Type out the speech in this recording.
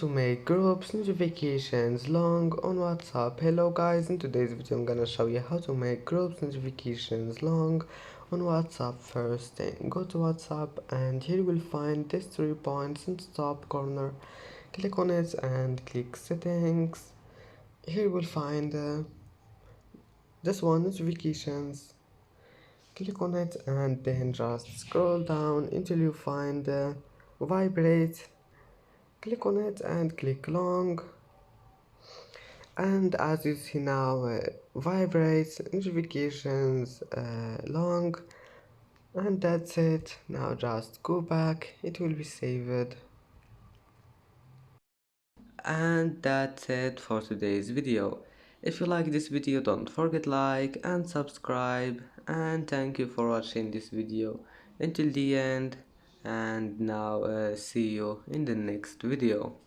to make groups notifications long on WhatsApp. Hello guys, in today's video I'm gonna show you how to make groups notifications long on WhatsApp. First thing, go to WhatsApp and here you will find these 3 points in the top corner. Click on it and click settings. Here you will find this one, notifications. Click on it and then just scroll down until you find Vibrate. Click on it and click long, and as you see now, Vibrate notifications long, and that's it. Now just go back, it will be saved. And that's it for today's video. If you like this video, don't forget like and subscribe, and thank you for watching this video until the end. And now see you in the next video.